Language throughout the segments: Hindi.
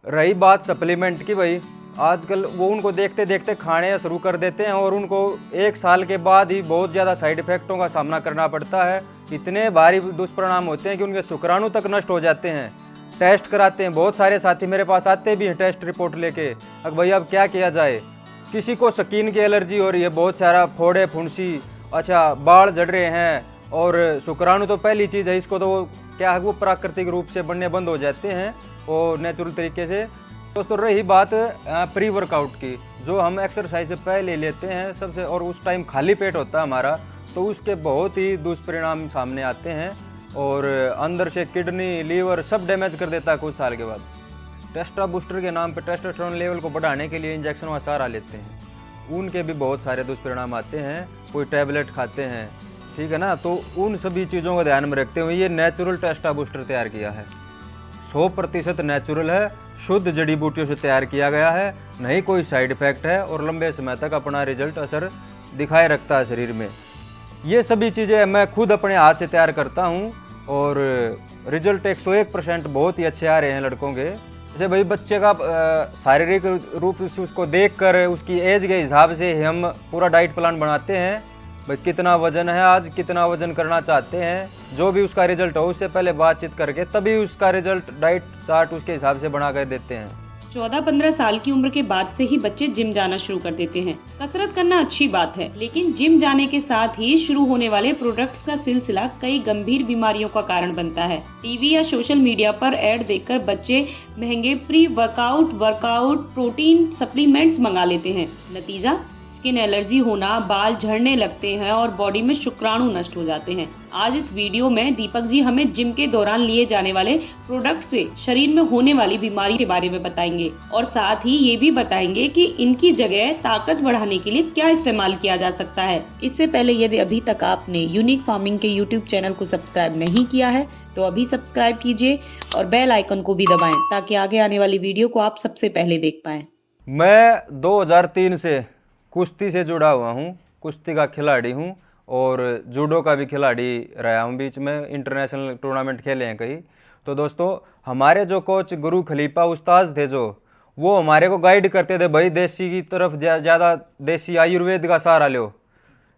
रही बात सप्लीमेंट की भाई, आजकल वो उनको देखते देखते खाने शुरू कर देते हैं और उनको 1 साल के बाद ही बहुत ज़्यादा साइड इफ़ेक्टों का सामना करना पड़ता है। इतने भारी दुष्परिणाम होते हैं कि उनके शुक्राणु तक नष्ट हो जाते हैं। टेस्ट कराते हैं, बहुत सारे साथी मेरे पास आते भी हैं टेस्ट रिपोर्ट लेके, अब भैया अब क्या किया जाए। किसी को स्किन की एलर्जी हो रही है, बहुत सारा फोड़े फुंसी, अच्छा बाल झड़ रहे हैं, और शुक्राणु तो पहली चीज़ है, इसको तो क्या है वो प्राकृतिक रूप से बनने बंद हो जाते हैं वो नेचुरल तरीके से। दोस्तों रही बात प्री वर्कआउट की, जो हम एक्सरसाइज से पहले लेते हैं सबसे, और उस टाइम खाली पेट होता है हमारा, तो उसके बहुत ही दुष्परिणाम सामने आते हैं और अंदर से किडनी लीवर सब डैमेज कर देता है कुछ साल के बाद। टेस्टा बूस्टर के नाम पे टेस्टोस्टेरोन लेवल को बढ़ाने के लिए इंजेक्शन का सहारा लेते हैं, उनके भी बहुत सारे दुष्परिणाम आते हैं। कोई टैबलेट खाते हैं, ठीक है ना, तो उन सभी चीज़ों को ध्यान में रखते हुए ये नेचुरल टेस्टा बूस्टर तैयार किया है। 100% नेचुरल है, शुद्ध जड़ी बूटियों से तैयार किया गया है, नहीं कोई साइड इफेक्ट है और लंबे समय तक अपना रिजल्ट असर दिखाए रखता है शरीर में। ये सभी चीज़ें मैं खुद अपने हाथ से तैयार करता हूँ और रिजल्ट 101% बहुत ही अच्छे आ रहे हैं लड़कों के। जैसे भाई बच्चे का शारीरिक रूप से उसको देख कर उसकी एज के हिसाब से हम पूरा डाइट प्लान बनाते हैं। भाई कितना वजन है आज, कितना वजन करना चाहते हैं, जो भी उसका रिजल्ट हो उससे पहले बातचीत करके तभी उसका रिजल्ट डाइट चार्ट उसके हिसाब से बना कर देते हैं। 14-15 साल की उम्र के बाद से ही बच्चे जिम जाना शुरू कर देते हैं। कसरत करना अच्छी बात है, लेकिन जिम जाने के साथ ही शुरू होने वाले प्रोडक्ट्स का सिलसिला कई गंभीर बीमारियों का कारण बनता है। टीवी या सोशल मीडिया पर ऐड देखकर बच्चे महंगे प्री वर्कआउट प्रोटीन सप्लीमेंट्स मंगा लेते हैं। नतीजा स्किन एलर्जी होना, बाल झड़ने लगते हैं और बॉडी में शुक्राणु नष्ट हो जाते हैं। आज इस वीडियो में दीपक जी हमें जिम के दौरान लिए जाने वाले प्रोडक्ट से शरीर में होने वाली बीमारी के बारे में बताएंगे और साथ ही ये भी बताएंगे कि इनकी जगह ताकत बढ़ाने के लिए क्या इस्तेमाल किया जा सकता है। इससे पहले यदि अभी तक आपने यूनिक फार्मिंग के YouTube चैनल को सब्सक्राइब नहीं किया है तो अभी सब्सक्राइब कीजिए और बेल आइकन को भी दबाएं ताकि आगे आने वाली वीडियो को आप सबसे पहले देख पाएं। मैं 2003 से कुश्ती से जुड़ा हुआ हूँ, कुश्ती का खिलाड़ी हूँ और जूडो का भी खिलाड़ी रहा हूँ, बीच में इंटरनेशनल टूर्नामेंट खेले हैं कई। तो दोस्तों हमारे जो कोच गुरु खलीफा उस्ताद थे, जो वो हमारे को गाइड करते थे, भाई देसी की तरफ ज़्यादा देसी आयुर्वेद का सहारा लो,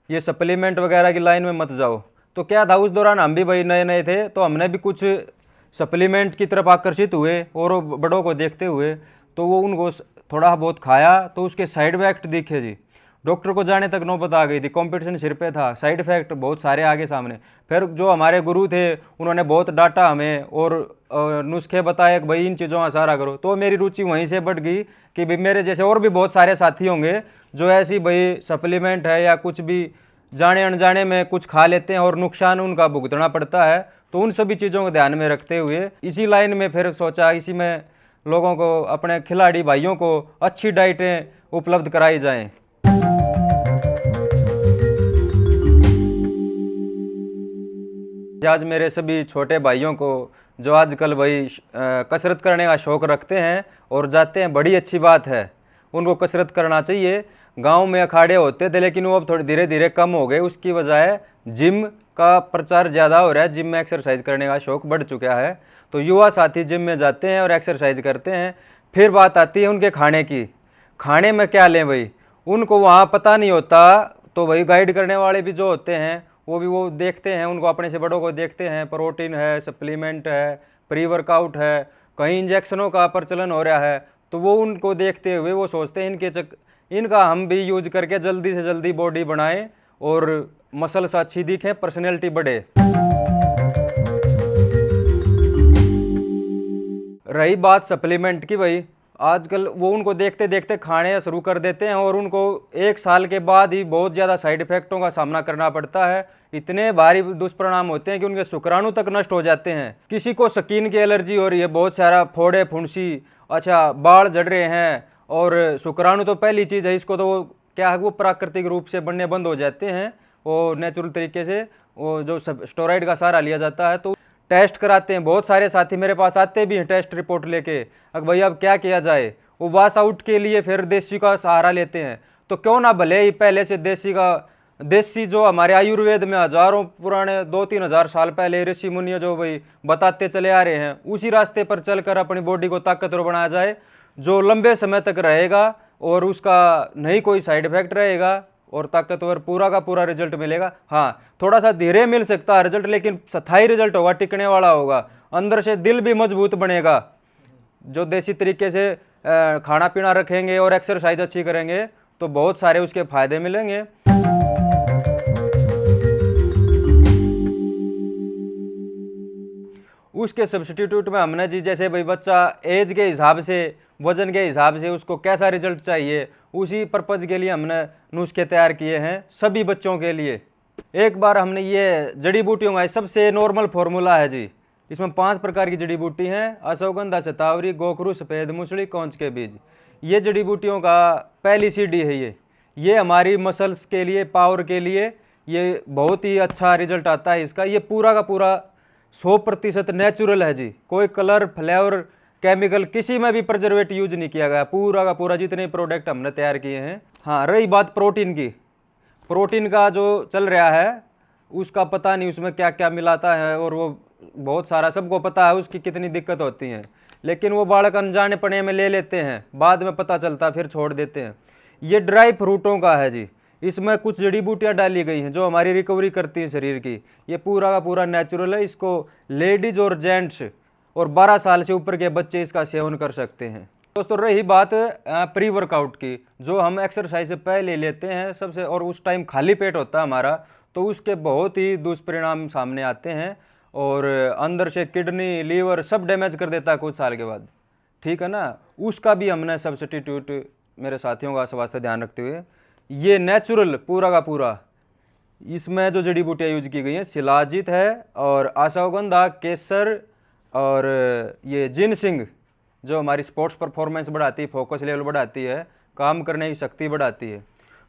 ये सप्लीमेंट वगैरह की लाइन में मत जाओ। तो क्या था, उस दौरान हम भी भाई नए नए थे, तो हमने भी कुछ सप्लीमेंट की तरफ आकर्षित हुए और बड़ों को देखते हुए तो वो उनको थोड़ा बहुत खाया तो उसके साइड इफेक्ट दिखे जी। डॉक्टर को जाने तक नौबत आ गई थी, कंपटीशन सिर पे था, साइड इफेक्ट बहुत सारे आगे सामने। फिर जो हमारे गुरु थे उन्होंने बहुत डांटा हमें और नुस्खे बताए कि भाई इन चीज़ों का सहारा करो। तो मेरी रुचि वहीं से बढ़ गई कि भाई मेरे जैसे और भी बहुत सारे साथी होंगे जो ऐसी भाई सप्लीमेंट है या कुछ भी जाने अनजाने में कुछ खा लेते हैं और नुकसान उनका भुगतना पड़ता है। तो उन सभी चीज़ों को ध्यान में रखते हुए इसी लाइन में फिर सोचा, इसी में लोगों को, अपने खिलाड़ी भाइयों को अच्छी डाइटें उपलब्ध कराई जाएं। आज मेरे सभी छोटे भाइयों को जो आजकल भाई कसरत करने का शौक़ रखते हैं और जाते हैं, बड़ी अच्छी बात है, उनको कसरत करना चाहिए। गांव में अखाड़े होते थे लेकिन वो अब थोड़ी धीरे धीरे कम हो गए, उसकी बजाय जिम का प्रचार ज़्यादा हो रहा है, जिम में एक्सरसाइज करने का शौक़ बढ़ चुका है। तो युवा साथी जिम में जाते हैं और एक्सरसाइज करते हैं। फिर बात आती है उनके खाने की, खाने में क्या लें भाई, उनको वहाँ पता नहीं होता। तो भाई गाइड करने वाले भी जो होते हैं वो देखते हैं, उनको अपने से बड़ों को देखते हैं, प्रोटीन है, सप्लीमेंट है, प्री वर्कआउट है, कहीं इंजेक्शनों का प्रचलन हो रहा है, तो वो उनको देखते हुए वो सोचते हैं इनका हम भी यूज करके जल्दी से जल्दी बॉडी बनाएं और मसल्स अच्छी दिखें, पर्सनैलिटी बढ़े। रही बात सप्लीमेंट की भाई, आजकल वो उनको देखते देखते खाने शुरू कर देते हैं और उनको 1 साल के बाद ही बहुत ज़्यादा साइड इफेक्टों का सामना करना पड़ता है। इतने भारी दुष्परिणाम होते हैं कि उनके शुक्राणु तक नष्ट हो जाते हैं। किसी को स्किन की एलर्जी हो रही है, बहुत सारा फोड़े फुंसी, अच्छा बाल झड़ रहे हैं, और शुक्राणु तो पहली चीज़ है, इसको तो क्या है वो प्राकृतिक रूप से बनने बंद हो जाते हैं वो नेचुरल तरीके से, वो जो स्टेरॉइड का सहारा लिया जाता है। तो टेस्ट कराते हैं, बहुत सारे साथी मेरे पास आते भी हैं टेस्ट रिपोर्ट लेके, अब भैया अब क्या किया जाए। वो वाश आउट के लिए फिर देसी का सहारा लेते हैं। तो क्यों ना भले ही पहले से देसी का देसी जो हमारे आयुर्वेद में हजारों पुराने 2-3 हजार साल पहले ऋषि मुनि जो भाई बताते चले आ रहे हैं, उसी रास्ते पर चलकर अपनी बॉडी को ताकतवर बनाया जाए, जो लंबे समय तक रहेगा और उसका नहीं कोई साइड इफेक्ट रहेगा और ताकतवर पूरा का पूरा रिजल्ट मिलेगा। हाँ, थोड़ा सा धीरे मिल सकता है रिजल्ट, लेकिन स्थायी रिजल्ट होगा, टिकने वाला होगा, अंदर से दिल भी मजबूत बनेगा। जो देसी तरीके से खाना पीना रखेंगे और एक्सरसाइज अच्छी करेंगे तो बहुत सारे उसके फायदे मिलेंगे। उसके सब्स्टिट्यूट में हमने जी जैसे भाई बच्चा एज के हिसाब से, वजन के हिसाब से उसको कैसा रिजल्ट चाहिए, उसी पर्पज़ के लिए हमने नुस्खे तैयार किए हैं सभी बच्चों के लिए। एक बार हमने ये जड़ी बूटियों का सबसे नॉर्मल फार्मूला है जी, इसमें 5 प्रकार की जड़ी बूटी हैं, अश्वगंधा, शतावरी, गोखरू, सफ़ेद मूसली, कौंच के बीज। ये जड़ी बूटियों का पहली सीढ़ी है। ये हमारी मसल्स के लिए, पावर के लिए ये बहुत ही अच्छा रिजल्ट आता है इसका। ये पूरा का पूरा 100% नेचुरल है जी, कोई कलर, फ्लेवर, केमिकल, किसी में भी प्रिजर्वेटिव यूज नहीं किया गया, पूरा का पूरा जितने प्रोडक्ट हमने तैयार किए हैं। हाँ, रही बात प्रोटीन की, प्रोटीन का जो चल रहा है उसका पता नहीं उसमें क्या क्या मिलाता है, और वो बहुत सारा सबको पता है उसकी कितनी दिक्कत होती है, लेकिन वो बालक अनजाने पने में ले लेते हैं, बाद में पता चलता फिर छोड़ देते हैं। ये ड्राई फ्रूटों का है जी, इसमें कुछ जड़ी बूटियाँ डाली गई हैं जो हमारी रिकवरी करती हैं शरीर की। ये पूरा का पूरा नेचुरल है, इसको लेडीज और जेंट्स और 12 साल से ऊपर के बच्चे इसका सेवन कर सकते हैं। दोस्तों, रही बात प्री वर्कआउट की, जो हम एक्सरसाइज से पहले लेते हैं सबसे, और उस टाइम खाली पेट होता है हमारा, तो उसके बहुत ही दुष्परिणाम सामने आते हैं और अंदर से किडनी, लीवर सब डैमेज कर देता है कुछ साल के बाद, ठीक है ना। उसका भी हमने सब्स्टिट्यूट मेरे साथियों का स्वास्थ्य ध्यान रखते हुए, ये नेचुरल पूरा का पूरा, इसमें जो जड़ी बूटियाँ यूज की गई हैं शिलाजीत है और अश्वगंधा, केसर और ये जिनसिंग जो हमारी स्पोर्ट्स परफॉर्मेंस बढ़ाती है, फोकस लेवल बढ़ाती है, काम करने की शक्ति बढ़ाती है।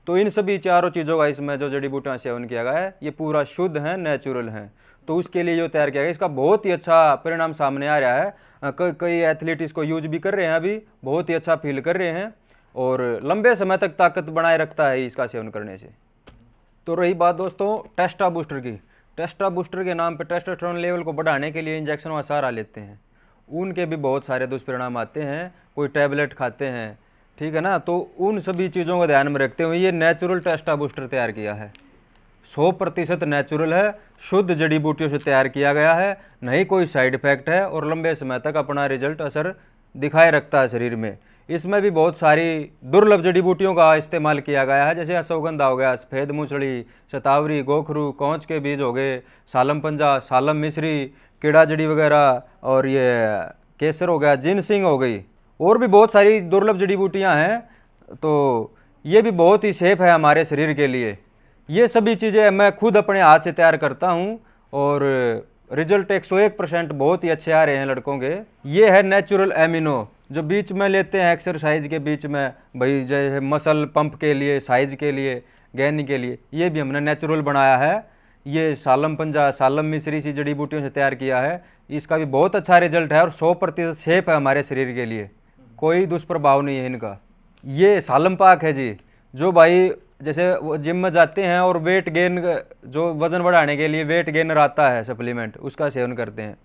तो इन सभी चारों चीज़ों का इसमें जो जड़ी बूटियाँ सेवन किया गया है ये पूरा शुद्ध है, नेचुरल है। तो उसके लिए जो तैयार किया गया, इसका बहुत ही अच्छा परिणाम सामने आ रहा है। कई एथलीट इसको यूज भी कर रहे हैं, अभी बहुत ही अच्छा फील कर रहे हैं और लंबे समय तक ताकत बनाए रखता है इसका सेवन करने से। तो रही बात दोस्तों टेस्टा बूस्टर की, टेस्टा बूस्टर के नाम पे टेस्टोस्टेरोन लेवल को बढ़ाने के लिए इंजेक्शन का सहारा लेते हैं, उनके भी बहुत सारे दुष्परिणाम आते हैं, कोई टैबलेट खाते हैं, ठीक है ना। तो उन सभी चीज़ों को ध्यान में रखते हुए ये नेचुरल टेस्टा बूस्टर तैयार किया है, 100% नेचुरल है, शुद्ध जड़ी बूटियों से तैयार किया गया है, नहीं कोई साइड इफेक्ट है और लंबे समय तक अपना रिजल्ट असर दिखाए रखता है शरीर में। इसमें भी बहुत सारी दुर्लभ जड़ी बूटियों का इस्तेमाल किया गया है, जैसे अश्वगंधा हो गया, सफ़ेद मूसली, शतावरी, गोखरू, कौंच के बीज हो गए, सालम पंजा, सालम मिश्री, कीड़ा जड़ी वगैरह, और ये केसर हो गया, जिनसिंग हो गई, और भी बहुत सारी दुर्लभ जड़ी बूटियाँ हैं। तो ये भी बहुत ही सेफ है हमारे शरीर के लिए। ये सभी चीज़ें मैं खुद अपने हाथ से तैयार करता हूँ और रिजल्ट 101% बहुत ही अच्छे आ रहे हैं लड़कों के। ये है नेचुरल एमिनो, जो बीच में लेते हैं एक्सरसाइज के बीच में, भाई जैसे मसल पंप के लिए, साइज के लिए, गैनी के लिए, ये भी हमने नेचुरल बनाया है। ये सालम पंजा, सालम मिश्री सी जड़ी बूटियों से तैयार किया है, इसका भी बहुत अच्छा रिजल्ट है और 100% सेफ है हमारे शरीर के लिए, कोई दुष्प्रभाव नहीं है इनका। ये सालम पाक है जी, जो भाई जैसे वो जिम में जाते हैं और वेट गेन, जो वज़न बढ़ाने के लिए वेट गेनर आता है सप्लीमेंट, उसका सेवन करते हैं,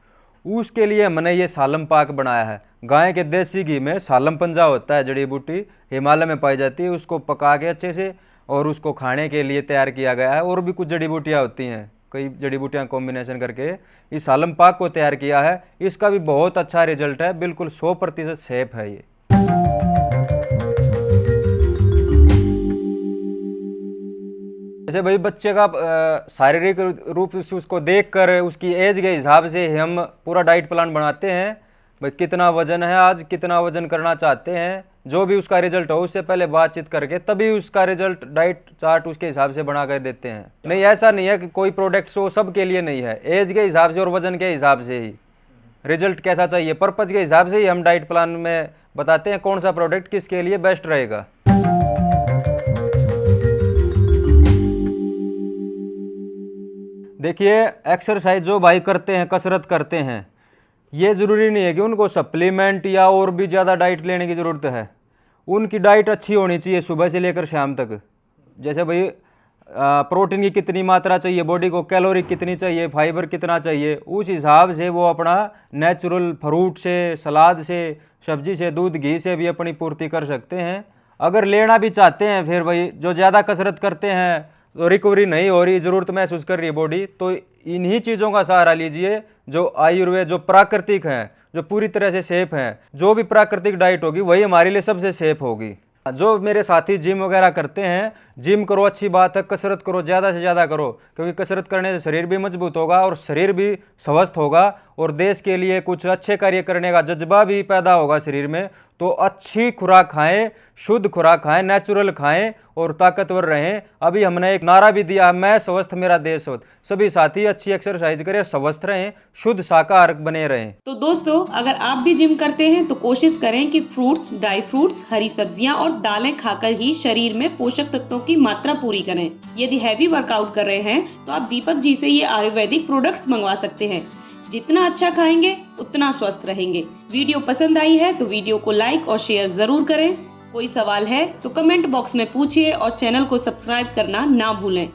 उसके लिए हमने ये सालम पाक बनाया है। गाय के देसी घी में सालम पंजा होता है, जड़ी बूटी हिमालय में पाई जाती है, उसको पका के अच्छे से और उसको खाने के लिए तैयार किया गया है। और भी कुछ जड़ी बूटियाँ होती हैं, कई जड़ी बूटियाँ कॉम्बिनेशन करके इस सालम पाक को तैयार किया है। इसका भी बहुत अच्छा रिजल्ट है, बिल्कुल 100% सेफ है ये। जैसे भाई बच्चे का शारीरिक रूप से उसको देखकर उसकी एज के हिसाब से हम पूरा डाइट प्लान बनाते हैं, भाई कितना वजन है आज, कितना वजन करना चाहते हैं, जो भी उसका रिजल्ट हो उससे पहले बातचीत करके तभी उसका रिजल्ट डाइट चार्ट उसके हिसाब से बना कर देते हैं। नहीं, ऐसा नहीं है कि कोई प्रोडक्ट वो सब के लिए नहीं है, एज के हिसाब से और वजन के हिसाब से ही रिजल्ट कैसा चाहिए, पर्पज के हिसाब से ही हम डाइट प्लान में बताते हैं कौन सा प्रोडक्ट किसके लिए बेस्ट रहेगा। देखिए, एक्सरसाइज जो भाई करते हैं, कसरत करते हैं, ये ज़रूरी नहीं है कि उनको सप्लीमेंट या और भी ज़्यादा डाइट लेने की ज़रूरत है। उनकी डाइट अच्छी होनी चाहिए सुबह से लेकर शाम तक। जैसे भाई प्रोटीन की कितनी मात्रा चाहिए बॉडी को, कैलोरी कितनी चाहिए, फाइबर कितना चाहिए, उस हिसाब से वो अपना नेचुरल फ्रूट से, सलाद से, सब्जी से, दूध, घी से भी अपनी पूर्ति कर सकते हैं। अगर लेना भी चाहते हैं फिर भाई जो ज़्यादा कसरत करते हैं तो रिकवरी नहीं हो रही, ज़रूरत महसूस कर रही है बॉडी, तो इन्हीं चीज़ों का सहारा लीजिए जो आयुर्वेद, जो प्राकृतिक हैं, जो पूरी तरह से सेफ हैं। जो भी प्राकृतिक डाइट होगी वही हमारे लिए सबसे सेफ होगी। जो मेरे साथी जिम वगैरह करते हैं, जिम करो, अच्छी बात है, कसरत करो, ज़्यादा से ज़्यादा करो, क्योंकि कसरत करने से शरीर भी मजबूत होगा और शरीर भी स्वस्थ होगा और देश के लिए कुछ अच्छे कार्य करने का जज्बा भी पैदा होगा शरीर में। तो अच्छी खुराक खाएं, शुद्ध खुराक खाएं, नेचुरल खाएं और ताकतवर रहें। अभी हमने एक नारा भी दिया, मैं स्वस्थ मेरा देश स्वस्थ। सभी साथी अच्छी एक्सरसाइज करें, स्वस्थ रहें, शुद्ध शाकाहार बने रहें। तो दोस्तों, अगर आप भी जिम करते हैं तो कोशिश करें कि फ्रूट्स, ड्राई फ्रूट्स, हरी सब्जियां और दालें खाकर ही शरीर में पोषक तत्वों की मात्रा पूरी करें। यदि हैवी वर्कआउट कर रहे हैं तो आप दीपक जी से ये आयुर्वेदिक प्रोडक्ट्स मंगवा सकते हैं। जितना अच्छा खाएंगे उतना स्वस्थ रहेंगे। वीडियो पसंद आई है तो वीडियो को लाइक और शेयर जरूर करें। कोई सवाल है तो कमेंट बॉक्स में पूछिए और चैनल को सब्सक्राइब करना ना भूलें।